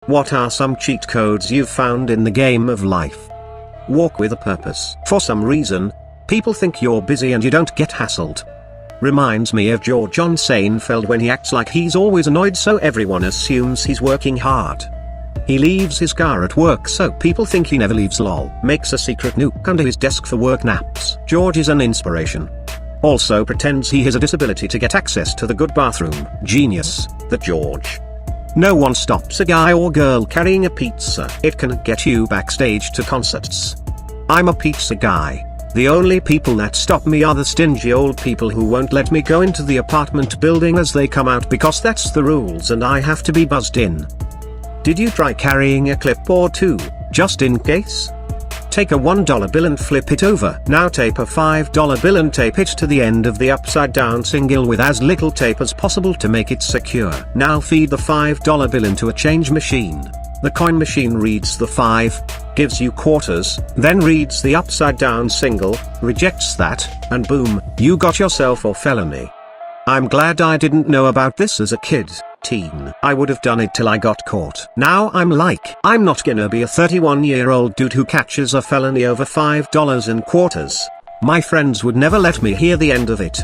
What are some cheat codes you've found in the game of life? Walk with a purpose. For some reason, people think you're busy and you don't get hassled. Reminds me of George on Seinfeld when he acts like he's always annoyed so everyone assumes he's working hard. He leaves his car at work so people think he never leaves lol. Makes a secret nook under his desk for work naps. George is an inspiration. Also pretends he has a disability to get access to the good bathroom. Genius, that George. No one stops a guy or girl carrying a pizza. It can get you backstage to concerts. I'm a pizza guy. The only people that stop me are the stingy old people who won't let me go into the apartment building as they come out because that's the rules and I have to be buzzed in. Did you try carrying a clip or two, just in case? Take a $1 bill and flip it over. Now tape a $5 bill and tape it to the end of the upside down single with as little tape as possible to make it secure. Now feed the $5 bill into a change machine. The coin machine reads the 5, gives you quarters, then reads the upside down single, rejects that, and boom, you got yourself a felony. I'm glad I didn't know about this as a kid. Teen. I would have done it till I got caught. Now I'm like, I'm not gonna be a 31-year-old dude who catches a felony over $5 in quarters. My friends would never let me hear the end of it.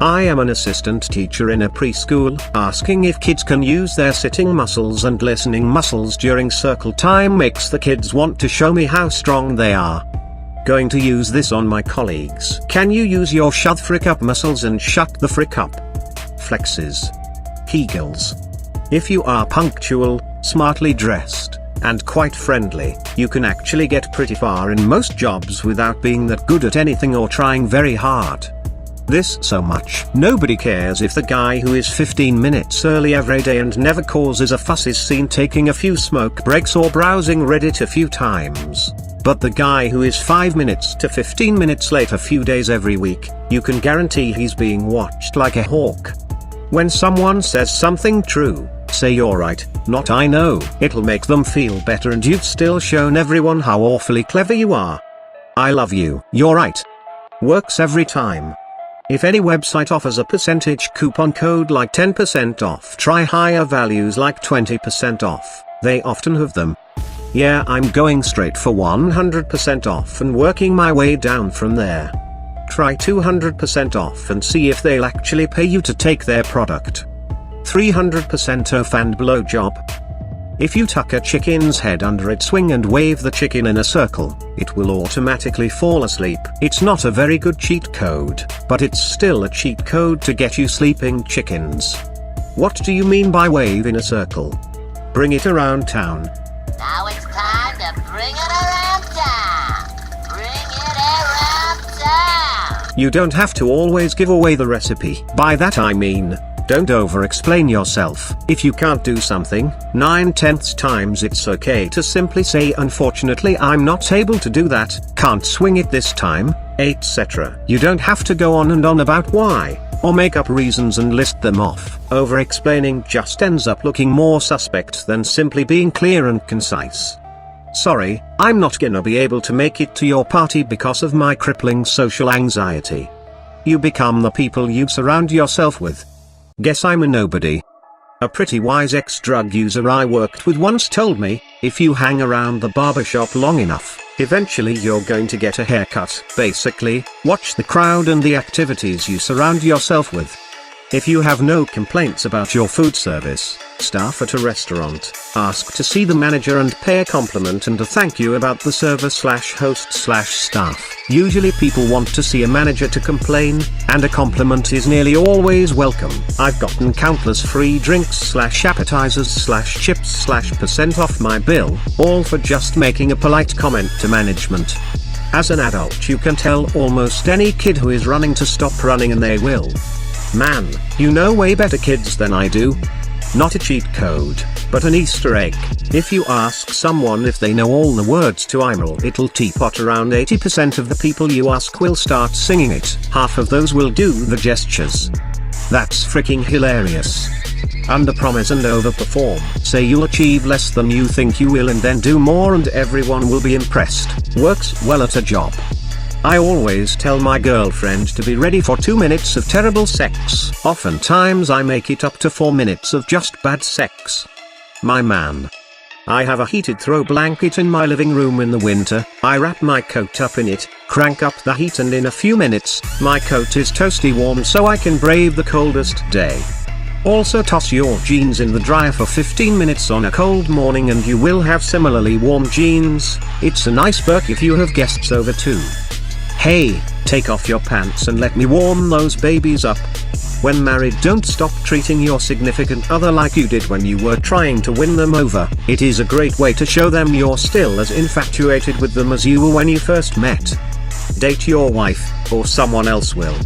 I am an assistant teacher in a preschool. Asking if kids can use their sitting muscles and listening muscles during circle time makes the kids want to show me how strong they are. Going to use this on my colleagues. Can you use your shut the frick up muscles and shut the frick up? Flexes. Kegels. If you are punctual, smartly dressed, and quite friendly, you can actually get pretty far in most jobs without being that good at anything or trying very hard. This so much. Nobody cares if the guy who is 15 minutes early every day and never causes a fuss is seen taking a few smoke breaks or browsing Reddit a few times. But the guy who is 5 minutes to 15 minutes late a few days every week, you can guarantee he's being watched like a hawk. When someone says something true, say you're right, not I know. It'll make them feel better and you've still shown everyone how awfully clever you are. I love you. You're right. Works every time. If any website offers a percentage coupon code like 10% off, try higher values like 20% off. They often have them. Yeah, I'm going straight for 100% off and working my way down from there. Try 200% off and see if they'll actually pay you to take their product. 300% off and blowjob. If you tuck a chicken's head under its wing and wave the chicken in a circle, it will automatically fall asleep. It's not a very good cheat code, but it's still a cheat code to get you sleeping chickens. What do you mean by wave in a circle? Bring it around town. Now it's time to bring it around town. Bring it around town. You don't have to always give away the recipe. By that I mean, don't over-explain yourself. If you can't do something, 9/10 times it's okay to simply say unfortunately I'm not able to do that, can't swing it this time, etc. You don't have to go on and on about why, or make up reasons and list them off. Over-explaining just ends up looking more suspect than simply being clear and concise. Sorry, I'm not gonna be able to make it to your party because of my crippling social anxiety. You become the people you surround yourself with. Guess I'm a nobody. A pretty wise ex-drug user I worked with once told me, if you hang around the barbershop long enough, eventually you're going to get a haircut. Basically, watch the crowd and the activities you surround yourself with. If you have no complaints about your food service, staff at a restaurant, ask to see the manager and pay a compliment and a thank you about the server/host/staff. Usually people want to see a manager to complain, and a compliment is nearly always welcome. I've gotten countless free drinks/appetizers/chips/% off my bill, all for just making a polite comment to management. As an adult you can tell almost any kid who is running to stop running and they will. Man, you know way better kids than I do. Not a cheat code, but an Easter egg. If you ask someone if they know all the words to I'm a Little Teapot, around 80% of the people you ask will start singing it. Half of those will do the gestures. That's freaking hilarious. Underpromise and overperform. Say you'll achieve less than you think you will and then do more and everyone will be impressed. Works well at a job. I always tell my girlfriend to be ready for 2 minutes of terrible sex. Oftentimes I make it up to 4 minutes of just bad sex. My man. I have a heated throw blanket in my living room in the winter. I wrap my coat up in it, crank up the heat, and in a few minutes, my coat is toasty warm so I can brave the coldest day. Also toss your jeans in the dryer for 15 minutes on a cold morning and you will have similarly warm jeans. It's a nice perk if you have guests over too. Hey, take off your pants and let me warm those babies up. When married, don't stop treating your significant other like you did when you were trying to win them over. It is a great way to show them you're still as infatuated with them as you were when you first met. Date your wife, or someone else will.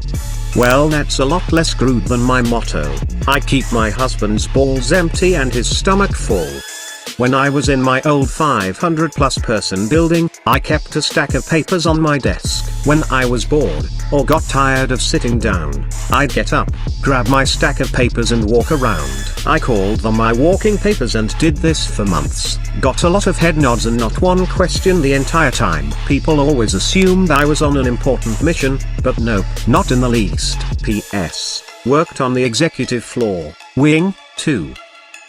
Well, that's a lot less crude than my motto. I keep my husband's balls empty and his stomach full. When I was in my old 500+ person building, I kept a stack of papers on my desk. When I was bored, or got tired of sitting down, I'd get up, grab my stack of papers and walk around. I called them my walking papers and did this for months. Got a lot of head nods and not one question the entire time. People always assumed I was on an important mission, but nope, not in the least. P.S. Worked on the executive floor, wing, too.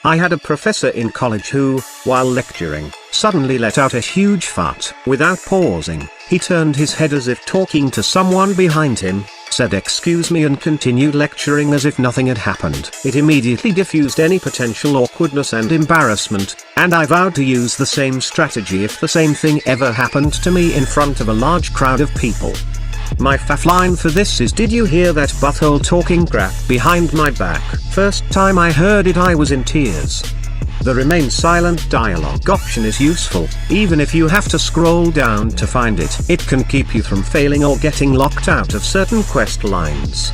I had a professor in college who, while lecturing, suddenly let out a huge fart. Without pausing, he turned his head as if talking to someone behind him, said excuse me and continued lecturing as if nothing had happened. It immediately diffused any potential awkwardness and embarrassment, and I vowed to use the same strategy if the same thing ever happened to me in front of a large crowd of people. My faff line for this is, did you hear that butthole talking crap behind my back? First time I heard it I was in tears. The remain silent dialogue option is useful, even if you have to scroll down to find it. It can keep you from failing or getting locked out of certain quest lines.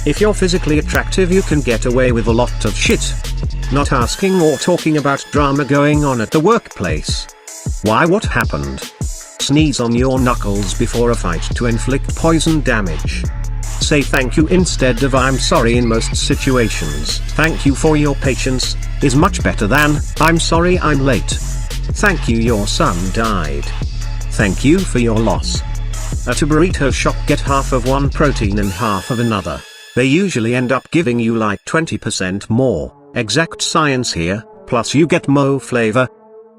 If you're physically attractive you can get away with a lot of shit. Not asking or talking about drama going on at the workplace. Why, what happened? Sneeze on your knuckles before a fight to inflict poison damage. Say thank you instead of I'm sorry in most situations. Thank you for your patience is much better than I'm sorry I'm late. Thank you your son died. Thank you for your loss. At a burrito shop, get half of one protein and half of another. They usually end up giving you like 20% more. Exact science here, plus you get more flavor.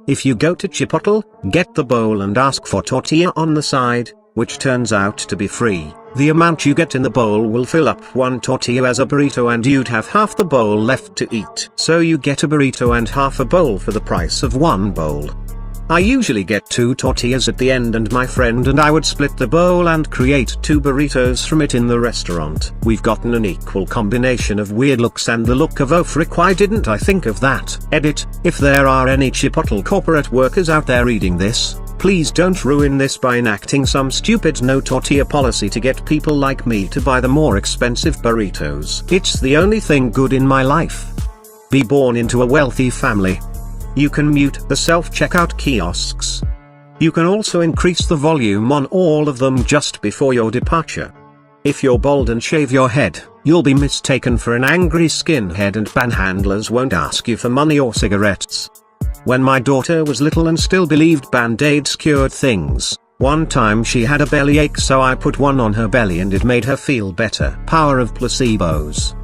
If you go to Chipotle, get the bowl and ask for tortilla on the side, which turns out to be free. The amount you get in the bowl will fill up one tortilla as a burrito and you'd have half the bowl left to eat. So you get a burrito and half a bowl for the price of one bowl. I usually get 2 tortillas at the end and my friend and I would split the bowl and create 2 burritos from it in the restaurant. We've gotten an equal combination of weird looks and the look of oh frick, why didn't I think of that? Edit, if there are any Chipotle corporate workers out there reading this, please don't ruin this by enacting some stupid no tortilla policy to get people like me to buy the more expensive burritos. It's the only thing good in my life. Be born into a wealthy family. You can mute the self-checkout kiosks. You can also increase the volume on all of them just before your departure. If you're bald and shave your head, you'll be mistaken for an angry skinhead and panhandlers won't ask you for money or cigarettes. When my daughter was little and still believed band-aids cured things, one time she had a bellyache so I put one on her belly and it made her feel better. Power of placebos.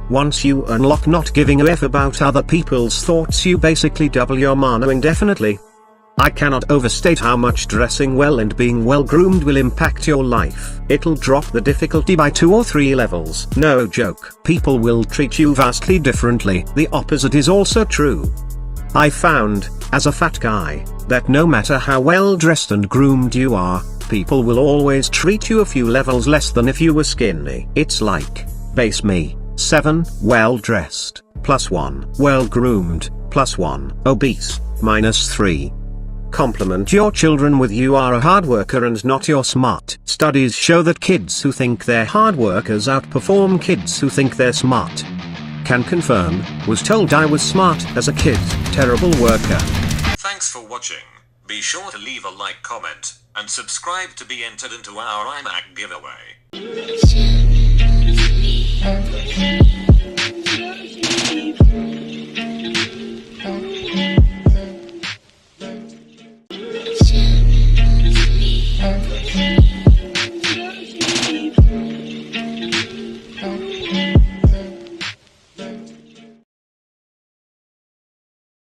Once you unlock not giving a f about other people's thoughts, you basically double your mana indefinitely. I cannot overstate how much dressing well and being well groomed will impact your life. It'll drop the difficulty by 2 or 3 levels. No joke. People will treat you vastly differently. The opposite is also true. I found, as a fat guy, that no matter how well dressed and groomed you are, people will always treat you a few levels less than if you were skinny. It's like, base me. 7, well dressed, +1, well groomed, +1, obese, -3. Compliment your children with you are a hard worker and not you're smart. Studies show that kids who think they're hard workers outperform kids who think they're smart. Can confirm, was told I was smart as a kid, terrible worker. Thanks for watching. Be sure to leave a like, comment, and subscribe to be entered into our iMac giveaway.